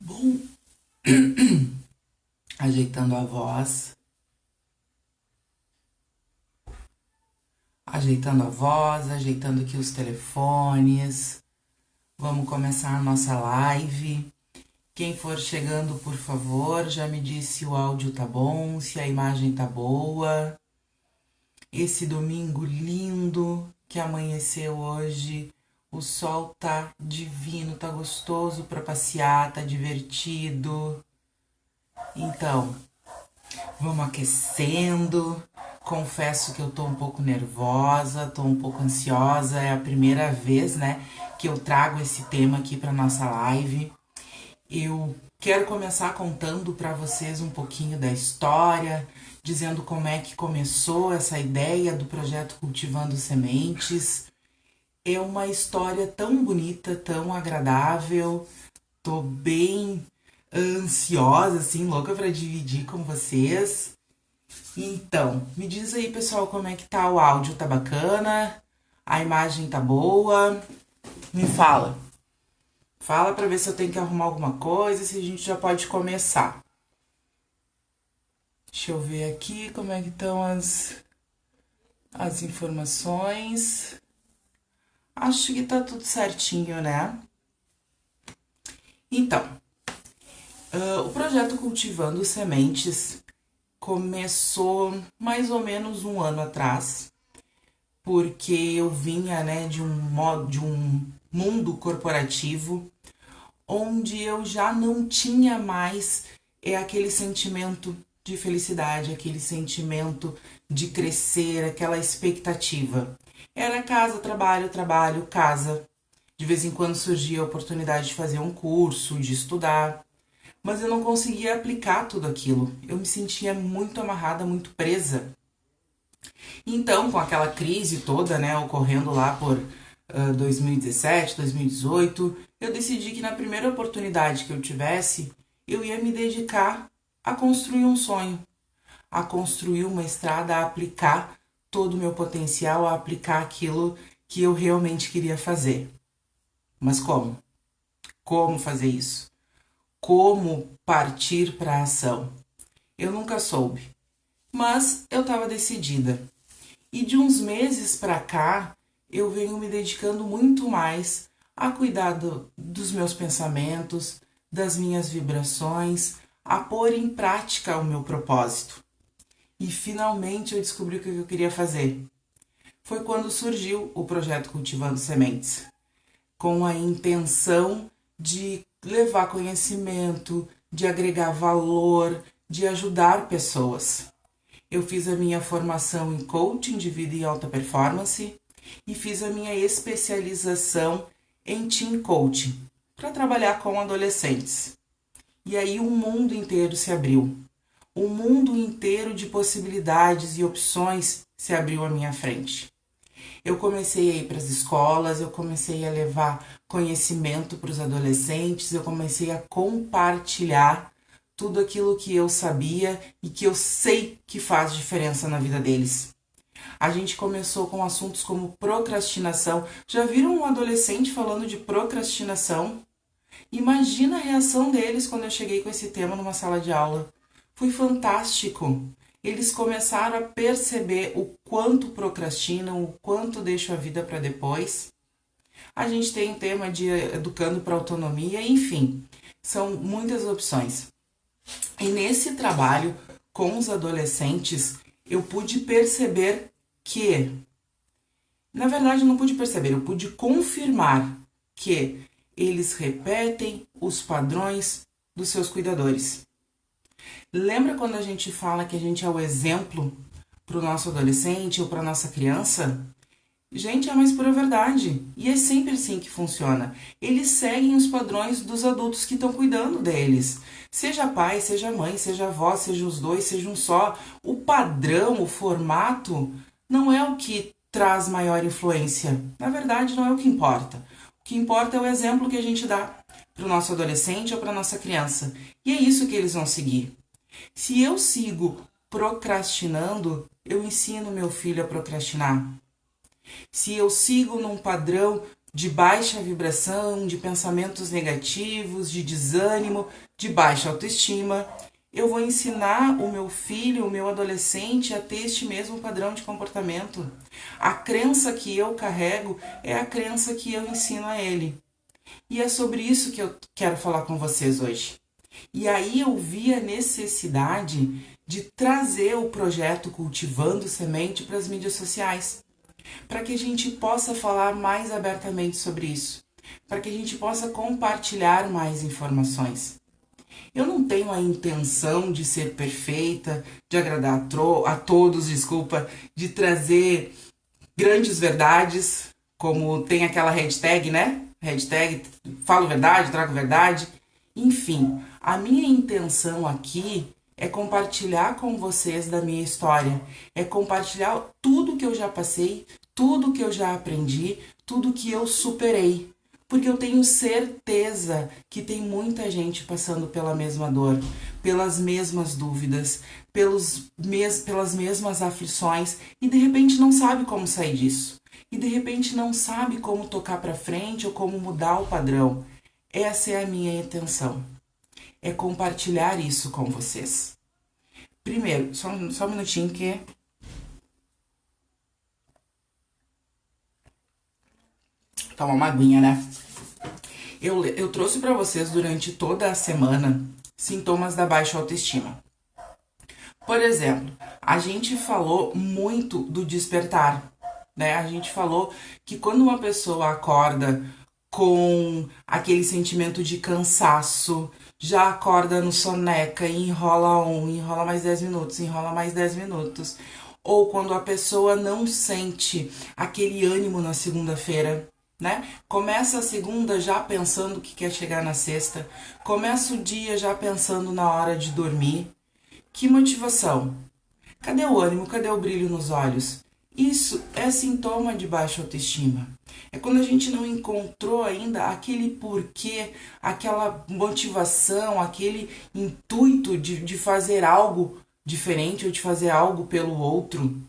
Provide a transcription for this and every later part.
Bom, ajeitando a voz, ajeitando aqui os telefones. Vamos começar a nossa live. Quem for chegando, por favor, já me diz se o áudio tá bom, se a imagem tá boa. Esse domingo lindo que amanheceu hoje, o sol tá divino, tá gostoso para passear, tá divertido. Então, vamos aquecendo. Confesso que eu tô um pouco nervosa, tô um pouco ansiosa. É a primeira vez, né, que eu trago esse tema aqui para nossa live. Eu quero começar contando para vocês um pouquinho da história, dizendo como é que começou essa ideia do projeto Cultivando Sementes. É uma história tão bonita, tão agradável. Tô bem ansiosa, assim, louca para dividir com vocês. Então, me diz aí, pessoal, como é que tá o áudio? Tá bacana? A imagem tá boa? Me fala. Fala pra ver se eu tenho que arrumar alguma coisa, se a gente já pode começar. Deixa eu ver aqui como é que estão as informações. Acho que tá tudo certinho, né? Então, o projeto Cultivando Sementes começou mais ou menos um ano atrás, porque eu vinha, né, de um mundo corporativo onde eu já não tinha mais aquele sentimento de felicidade, aquele sentimento de crescer, aquela expectativa. Era casa, trabalho, trabalho, casa. De vez em quando surgia a oportunidade de fazer um curso, de estudar, mas eu não conseguia aplicar tudo aquilo. Eu me sentia muito amarrada, muito presa. Então, com aquela crise toda, né, ocorrendo lá por 2017, 2018, eu decidi que na primeira oportunidade que eu tivesse, eu ia me dedicar a construir um sonho, a construir uma estrada, a aplicar todo o meu potencial, a aplicar aquilo que eu realmente queria fazer. Mas como? Como fazer isso? Como partir para a ação? Eu nunca soube, mas eu estava decidida. E de uns meses para cá, eu venho me dedicando muito mais a cuidar dos meus pensamentos, das minhas vibrações, a pôr em prática o meu propósito. E finalmente eu descobri o que eu queria fazer. Foi quando surgiu o projeto Cultivando Sementes, com a intenção de levar conhecimento, de agregar valor, de ajudar pessoas. Eu fiz a minha formação em coaching de vida e alta performance e fiz a minha especialização em team coaching para trabalhar com adolescentes. E aí o mundo inteiro se abriu. O mundo inteiro de possibilidades e opções se abriu à minha frente. Eu comecei a ir para as escolas, eu comecei a levar conhecimento para os adolescentes, eu comecei a compartilhar tudo aquilo que eu sabia e que eu sei que faz diferença na vida deles. A gente começou com assuntos como procrastinação. Já viram um adolescente falando de procrastinação? Imagina a reação deles quando eu cheguei com esse tema numa sala de aula. Foi fantástico. Eles começaram a perceber o quanto procrastinam, o quanto deixam a vida para depois. A gente tem o tema de educando para autonomia, enfim, são muitas opções. E nesse trabalho com os adolescentes, eu pude perceber que, na verdade, eu não pude perceber, eu pude confirmar que eles repetem os padrões dos seus cuidadores. Lembra quando a gente fala que a gente é o exemplo para o nosso adolescente ou para a nossa criança? Gente, é a mais pura verdade. E é sempre assim que funciona. Eles seguem os padrões dos adultos que estão cuidando deles. Seja pai, seja mãe, seja avó, seja os dois, seja um só. O padrão, o formato, não é o que traz maior influência. Na verdade, não é o que importa. O que importa é o exemplo que a gente dá para o nosso adolescente ou para a nossa criança. E é isso que eles vão seguir. Se eu sigo procrastinando, eu ensino meu filho a procrastinar. Se eu sigo num padrão de baixa vibração, de pensamentos negativos, de desânimo, de baixa autoestima. Eu vou ensinar o meu filho, o meu adolescente a ter este mesmo padrão de comportamento. A crença que eu carrego é a crença que eu ensino a ele. E é sobre isso que eu quero falar com vocês hoje. E aí eu vi a necessidade de trazer o projeto Cultivando Semente para as mídias sociais, para que a gente possa falar mais abertamente sobre isso, para que a gente possa compartilhar mais informações. Eu não tenho a intenção de ser perfeita, de agradar a todos, de trazer grandes verdades, como tem aquela hashtag, né? Hashtag falo verdade, trago verdade. Enfim, a minha intenção aqui é compartilhar com vocês da minha história, é compartilhar tudo que eu já passei, tudo que eu já aprendi, tudo que eu superei. Porque eu tenho certeza que tem muita gente passando pela mesma dor, pelas mesmas dúvidas, pelas mesmas aflições e de repente não sabe como sair disso. E de repente não sabe como tocar para frente ou como mudar o padrão. Essa é a minha intenção. É compartilhar isso com vocês. Primeiro, só um minutinho que... Toma uma aguinha, né? Eu trouxe para vocês durante toda a semana sintomas da baixa autoestima. Por exemplo, a gente falou muito do despertar, né? A gente falou que quando uma pessoa acorda com aquele sentimento de cansaço, já acorda no soneca e enrola mais 10 minutos, enrola mais 10 minutos. Ou quando a pessoa não sente aquele ânimo na segunda-feira, né? Começa a segunda já pensando que quer chegar na sexta, começa o dia já pensando na hora de dormir. Que motivação? Cadê o ânimo? Cadê o brilho nos olhos? Isso é sintoma de baixa autoestima. É quando a gente não encontrou ainda aquele porquê, aquela motivação, aquele intuito de fazer algo diferente ou de fazer algo pelo outro.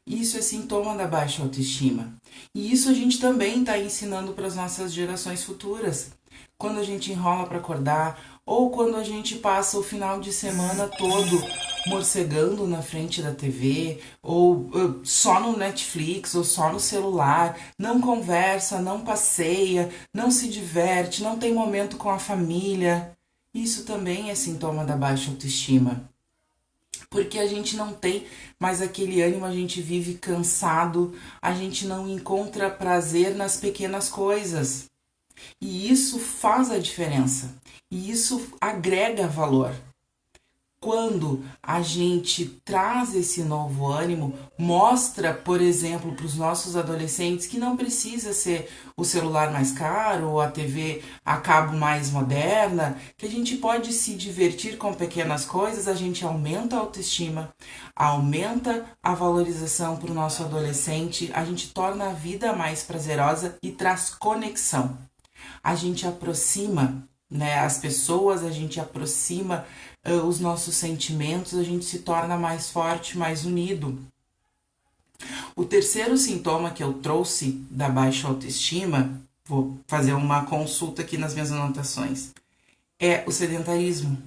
Isso é sintoma da baixa autoestima. E isso a gente também está ensinando para as nossas gerações futuras. Quando a gente enrola para acordar, ou quando a gente passa o final de semana todo morcegando na frente da TV, ou só no Netflix, ou só no celular, não conversa, não passeia, não se diverte, não tem momento com a família. Isso também é sintoma da baixa autoestima. Porque a gente não tem mais aquele ânimo, a gente vive cansado, a gente não encontra prazer nas pequenas coisas. E isso faz a diferença. E isso agrega valor. Quando a gente traz esse novo ânimo, mostra, por exemplo, para os nossos adolescentes que não precisa ser o celular mais caro ou a TV a cabo mais moderna, que a gente pode se divertir com pequenas coisas, a gente aumenta a autoestima, aumenta a valorização para o nosso adolescente, a gente torna a vida mais prazerosa e traz conexão. A gente aproxima, né, as pessoas, a gente aproxima os nossos sentimentos, a gente se torna mais forte, mais unido. O terceiro sintoma que eu trouxe da baixa autoestima, vou fazer uma consulta aqui nas minhas anotações, é o sedentarismo.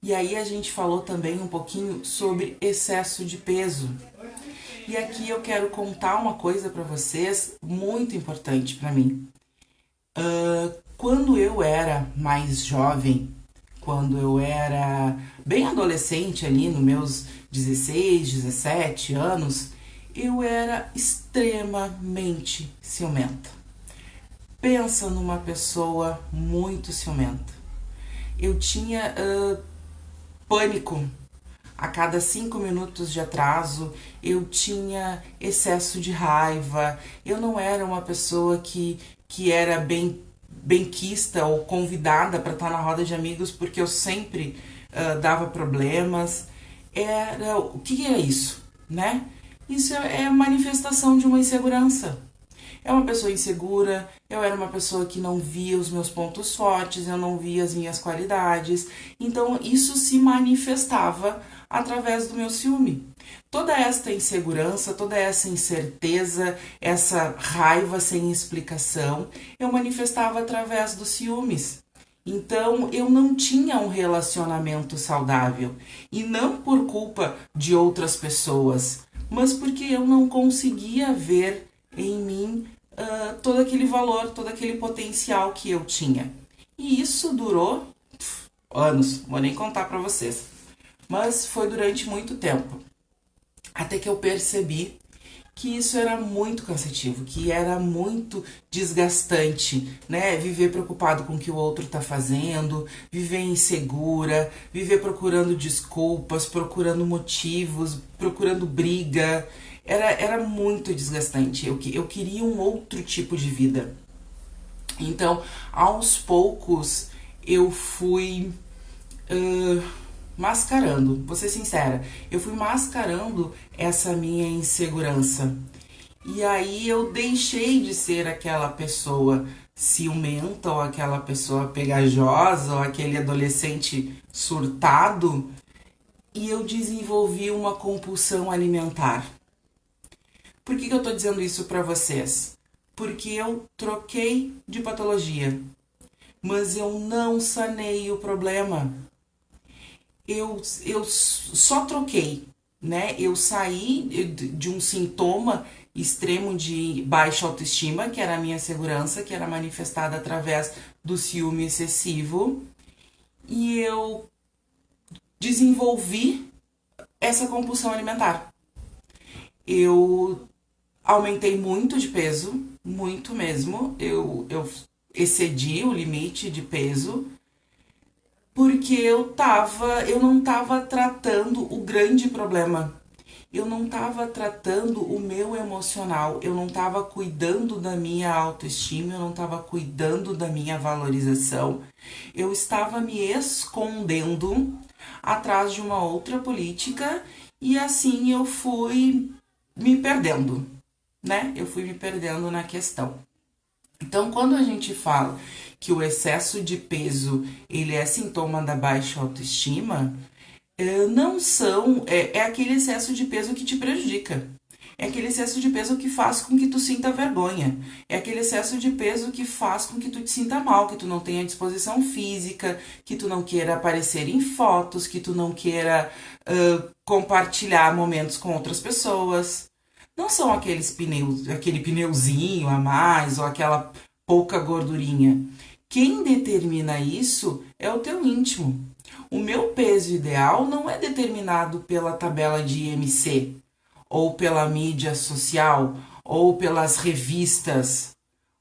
E aí a gente falou também um pouquinho sobre excesso de peso. E aqui eu quero contar uma coisa para vocês muito importante para mim. Quando eu era mais jovem, quando eu era bem adolescente ali, nos meus 16, 17 anos, eu era extremamente ciumenta. Pensa numa pessoa muito ciumenta. Eu tinha pânico a cada 5 minutos de atraso, eu tinha excesso de raiva, eu não era uma pessoa que era benquista ou convidada para estar na roda de amigos, porque eu sempre dava problemas. O que é isso, né? Isso é manifestação de uma insegurança. É uma pessoa insegura, eu era uma pessoa que não via os meus pontos fortes, eu não via as minhas qualidades. Então isso se manifestava através do meu ciúme. Toda esta insegurança, toda essa incerteza, essa raiva sem explicação, eu manifestava através dos ciúmes. Então eu não tinha um relacionamento saudável. E não por culpa de outras pessoas, mas porque eu não conseguia ver em mim todo aquele valor, todo aquele potencial que eu tinha. E isso durou anos, vou nem contar pra vocês. Mas foi durante muito tempo. Até que eu percebi que isso era muito cansativo, que era muito desgastante, né? Viver preocupado com o que o outro tá fazendo, viver insegura, viver procurando desculpas, procurando motivos, procurando briga. Era muito desgastante. Eu queria um outro tipo de vida. Então, aos poucos, eu fui mascarando, vou ser sincera, eu fui mascarando essa minha insegurança. E aí eu deixei de ser aquela pessoa ciumenta ou aquela pessoa pegajosa ou aquele adolescente surtado e eu desenvolvi uma compulsão alimentar. Por que eu tô dizendo isso pra vocês? Porque eu troquei de patologia, mas eu não sanei o problema. Eu só troquei, né? Eu saí de um sintoma extremo de baixa autoestima, que era a minha segurança, que era manifestada através do ciúme excessivo, e eu desenvolvi essa compulsão alimentar. Eu aumentei muito de peso, muito mesmo. Eu excedi o limite de peso porque eu não estava tratando o grande problema. Eu não estava tratando o meu emocional, eu não estava cuidando da minha autoestima, eu não estava cuidando da minha valorização. Eu estava me escondendo atrás de uma outra política e assim eu fui me perdendo, né? Eu fui me perdendo na questão. Então, quando a gente fala que o excesso de peso ele é sintoma da baixa autoestima, não são é aquele excesso de peso que te prejudica. É aquele excesso de peso que faz com que tu sinta vergonha. É aquele excesso de peso que faz com que tu te sinta mal, que tu não tenha disposição física, que tu não queira aparecer em fotos, que tu não queira compartilhar momentos com outras pessoas. Não são aqueles pneus, aquele pneuzinho a mais ou aquela pouca gordurinha. Quem determina isso é o teu íntimo. O meu peso ideal não é determinado pela tabela de IMC, ou pela mídia social, ou pelas revistas.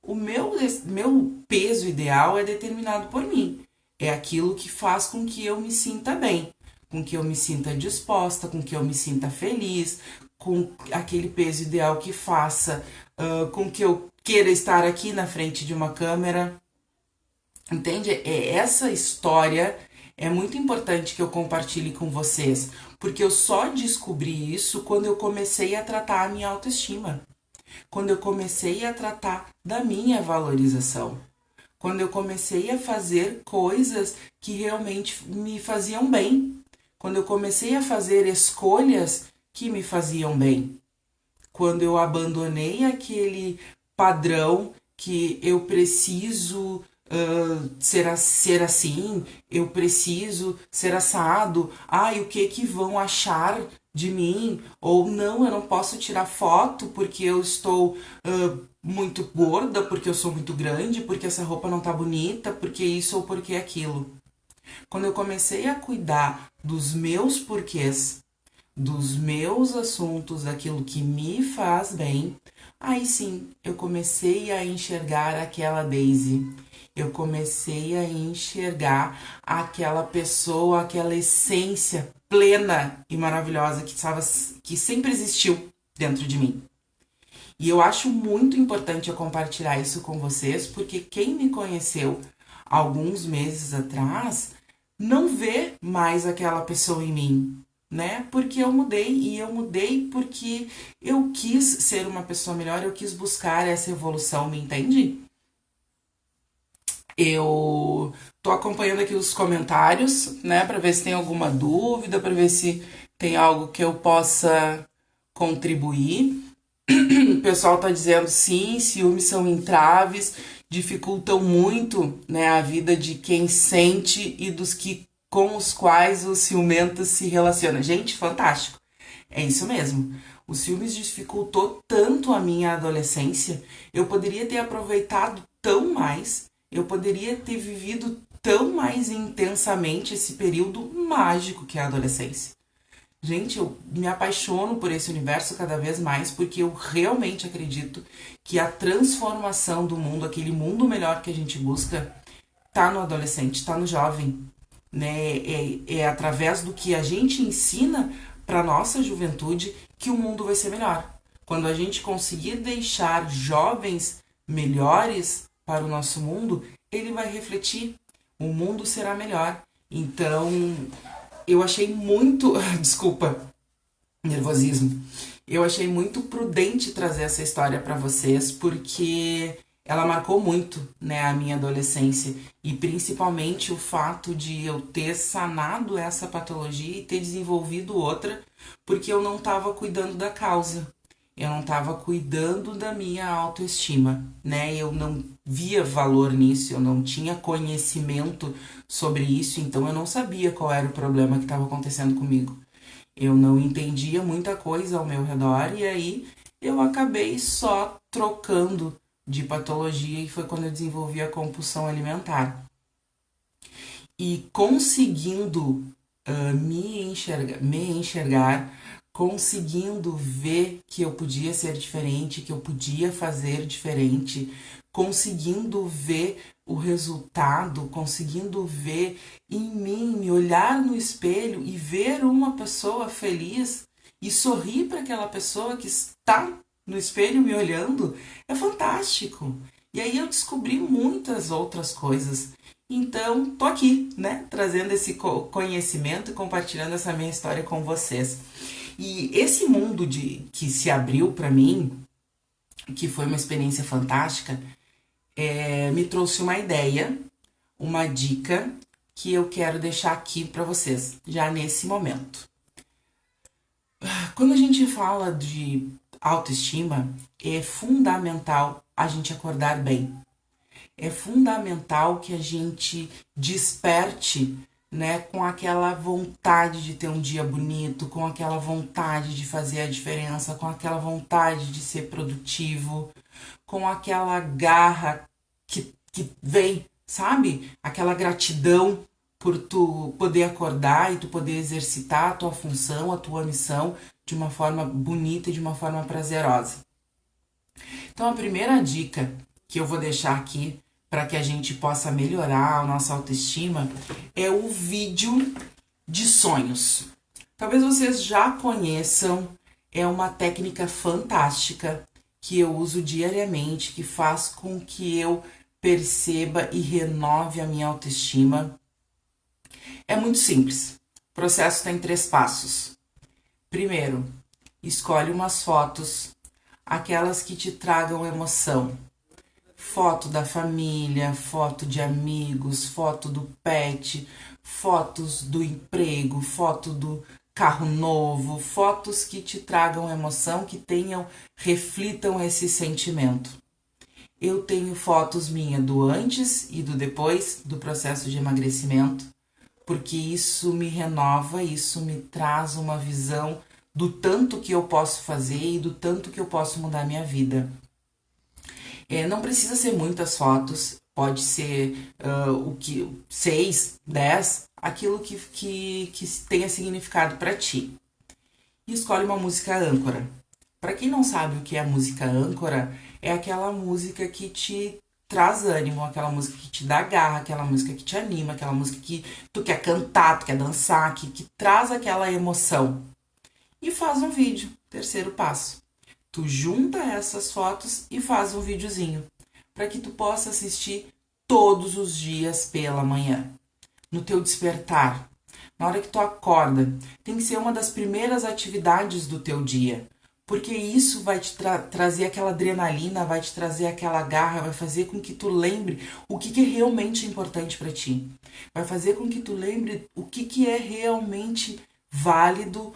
O meu peso ideal é determinado por mim. É aquilo que faz com que eu me sinta bem, com que eu me sinta disposta, com que eu me sinta feliz, com aquele peso ideal que faça com que eu queira estar aqui na frente de uma câmera. Entende? Essa história é muito importante que eu compartilhe com vocês, porque eu só descobri isso quando eu comecei a tratar a minha autoestima, quando eu comecei a tratar da minha valorização, quando eu comecei a fazer coisas que realmente me faziam bem, quando eu comecei a fazer escolhas que me faziam bem, quando eu abandonei aquele padrão que eu preciso ser assim, eu preciso ser assado, ai, o que vão achar de mim? Ou não, eu não posso tirar foto porque eu estou muito gorda, porque eu sou muito grande, porque essa roupa não tá bonita, porque isso ou porque aquilo. Quando eu comecei a cuidar dos meus porquês, dos meus assuntos, daquilo que me faz bem, aí sim eu comecei a enxergar aquela Daisy. Eu comecei a enxergar aquela pessoa, aquela essência plena e maravilhosa que sempre existiu dentro de mim. E eu acho muito importante eu compartilhar isso com vocês, porque quem me conheceu alguns meses atrás não vê mais aquela pessoa em mim, né? Porque eu mudei e eu mudei porque eu quis ser uma pessoa melhor, eu quis buscar essa evolução, me entende? Eu tô acompanhando aqui os comentários, né, para ver se tem alguma dúvida, para ver se tem algo que eu possa contribuir. O pessoal tá dizendo sim, ciúmes são entraves, dificultam muito, né, a vida de quem sente e dos que com os quais o ciumento se relaciona. Gente, fantástico. É isso mesmo. O ciúmes dificultou tanto a minha adolescência. Eu poderia ter aproveitado tão mais, eu poderia ter vivido tão mais intensamente esse período mágico que é a adolescência. Gente, eu me apaixono por esse universo cada vez mais porque eu realmente acredito que a transformação do mundo, aquele mundo melhor que a gente busca, tá no adolescente, tá no jovem, né? É através do que a gente ensina para nossa juventude que o mundo vai ser melhor. Quando a gente conseguir deixar jovens melhores para o nosso mundo, ele vai refletir, o mundo será melhor. Então, eu achei muito, desculpa, nervosismo. Eu achei muito prudente trazer essa história para vocês porque ela marcou muito, né, a minha adolescência e principalmente o fato de eu ter sanado essa patologia e ter desenvolvido outra porque eu não estava cuidando da causa. Eu não estava cuidando da minha autoestima, né? Eu não via valor nisso, eu não tinha conhecimento sobre isso, então eu não sabia qual era o problema que estava acontecendo comigo. Eu não entendia muita coisa ao meu redor e aí eu acabei só trocando de patologia e foi quando eu desenvolvi a compulsão alimentar. E conseguindo me enxergar, conseguindo ver que eu podia ser diferente, que eu podia fazer diferente, conseguindo ver o resultado, conseguindo ver em mim, me olhar no espelho e ver uma pessoa feliz e sorrir para aquela pessoa que está no espelho me olhando, é fantástico. E aí eu descobri muitas outras coisas. Então, tô aqui, né, trazendo esse conhecimento e compartilhando essa minha história com vocês. E esse mundo de que se abriu para mim, que foi uma experiência fantástica, me trouxe uma ideia, uma dica que eu quero deixar aqui para vocês, já nesse momento. Quando a gente fala de autoestima, é fundamental a gente acordar bem. É fundamental que a gente desperte, né, com aquela vontade de ter um dia bonito, com aquela vontade de fazer a diferença, com aquela vontade de ser produtivo, com aquela garra que vem, sabe? Aquela gratidão por tu poder acordar e tu poder exercitar a tua função, a tua missão de uma forma bonita e de uma forma prazerosa. Então, a primeira dica que eu vou deixar aqui para que a gente possa melhorar a nossa autoestima é o vídeo de sonhos. Talvez vocês já conheçam, é uma técnica fantástica que eu uso diariamente, que faz com que eu perceba e renove a minha autoestima. É muito simples. O processo tem 3 passos. Primeiro, escolhe umas fotos, aquelas que te tragam emoção. Foto da família, foto de amigos, foto do pet, fotos do emprego, foto do carro novo, fotos que te tragam emoção, que reflitam esse sentimento. Eu tenho fotos minhas do antes e do depois do processo de emagrecimento, porque isso me renova, isso me traz uma visão do tanto que eu posso fazer e do tanto que eu posso mudar a minha vida. Não precisa ser muitas fotos, pode ser o que 6, 10, aquilo que tenha significado para ti. E escolhe uma música âncora. Para quem não sabe o que é a música âncora, é aquela música que te traz ânimo, aquela música que te dá garra, aquela música que te anima, aquela música que tu quer cantar, tu quer dançar, que traz aquela emoção. E faz um vídeo, terceiro passo. Tu junta essas fotos e faz um videozinho para que tu possa assistir todos os dias pela manhã. No teu despertar, na hora que tu acorda, tem que ser uma das primeiras atividades do teu dia, porque isso vai te trazer aquela adrenalina, vai te trazer aquela garra, vai fazer com que tu lembre o que é realmente importante para ti. Vai fazer com que tu lembre o que é realmente válido,